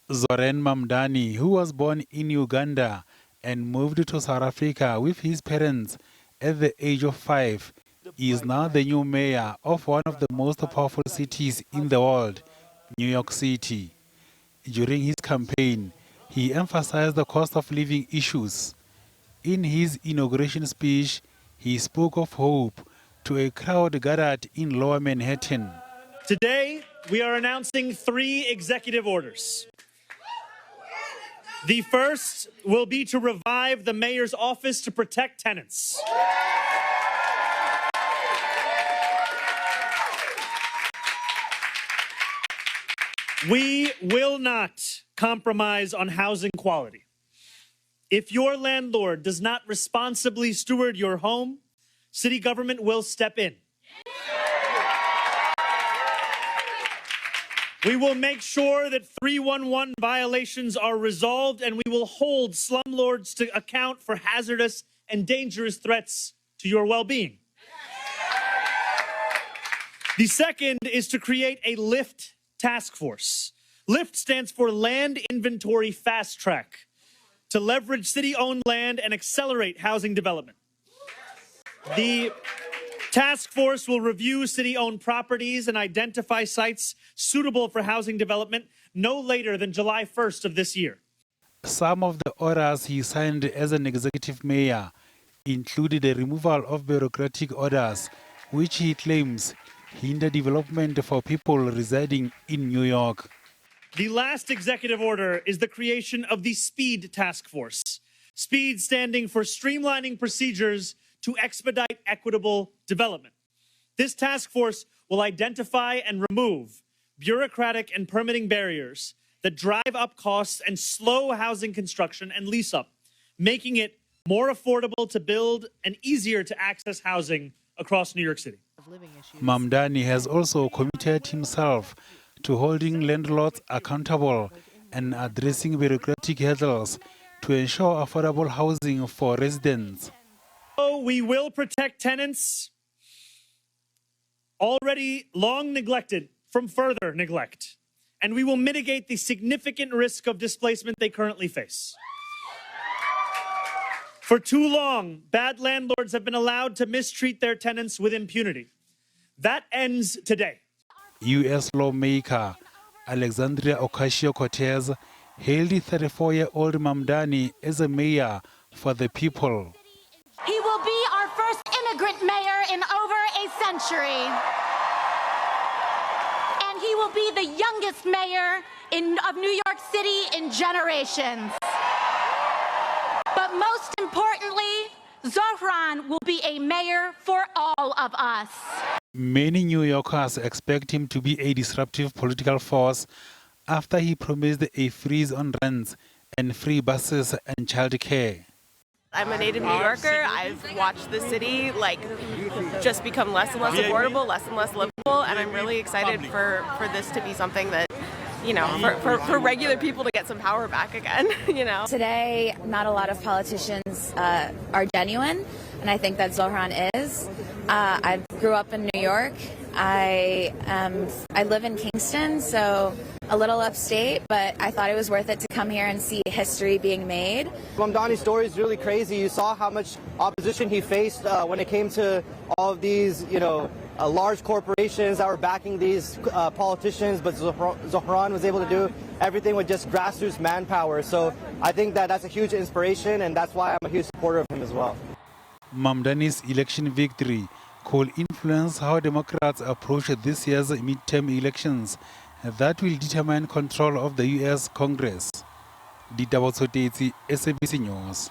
Zohran Mamdani, who was born in Uganda and moved to South Africa with his parents at the age of 5, is now the new mayor of one of the most powerful cities in the world, New York City. During his campaign, he emphasized the cost of living issues. In his inauguration speech, he spoke of hope to a crowd gathered in Lower Manhattan. Today, we are announcing 3 executive orders. The first will be to revive the mayor's office to protect tenants. We will not compromise on housing quality. If your landlord does not responsibly steward your home, city government will step in. We will make sure that 311 violations are resolved, and we will hold slumlords to account for hazardous and dangerous threats to your well-being. The second is to create a LIFT task force. LIFT stands for Land Inventory Fast Track, to leverage city-owned land and accelerate housing development. The task force will review city-owned properties and identify sites suitable for housing development no later than July 1st of this year. Some of the orders he signed as an executive mayor included the removal of bureaucratic orders, which he claims hinder development for people residing in New York. The last executive order is the creation of the SPEED task force. SPEED standing for streamlining procedures to expedite equitable development. This task force will identify and remove bureaucratic and permitting barriers that drive up costs and slow housing construction and lease up, making it more affordable to build and easier to access housing across New York City. Mamdani has also committed himself to holding landlords accountable and addressing bureaucratic hurdles to ensure affordable housing for residents. So we will protect tenants already long neglected from further neglect, and we will mitigate the significant risk of displacement they currently face. For too long, bad landlords have been allowed to mistreat their tenants with impunity. That ends today. U.S. lawmaker Alexandria Ocasio-Cortez hailed the 34-year-old Mamdani as a mayor for the people. He will be our first immigrant mayor in over a century. And he will be the youngest mayor of New York City in generations. But most importantly, Zohran will be a mayor for all of us. Many New Yorkers expect him to be a disruptive political force after he promised a freeze on rents and free buses and childcare. I'm a native New Yorker. I've watched the city just become less and less affordable, less and less livable, and I'm really excited for this to be something that, for regular people to get some power back again, Today, not a lot of politicians are genuine, and I think that Zohran is. I grew up in New York. I live in Kingston, so a little upstate, but I thought it was worth it to come here and see history being made. Mamdani's story is really crazy. You saw how much opposition he faced when it came to all of these, large corporations that were backing these politicians, but Zohran was able to do everything with just grassroots manpower. So I think that that's a huge inspiration, and that's why I'm a huge supporter of him as well. Mamdani's election victory could influence how Democrats approach this year's midterm elections that will determine control of the U.S. Congress. Dita Botsotetsi, SABC News.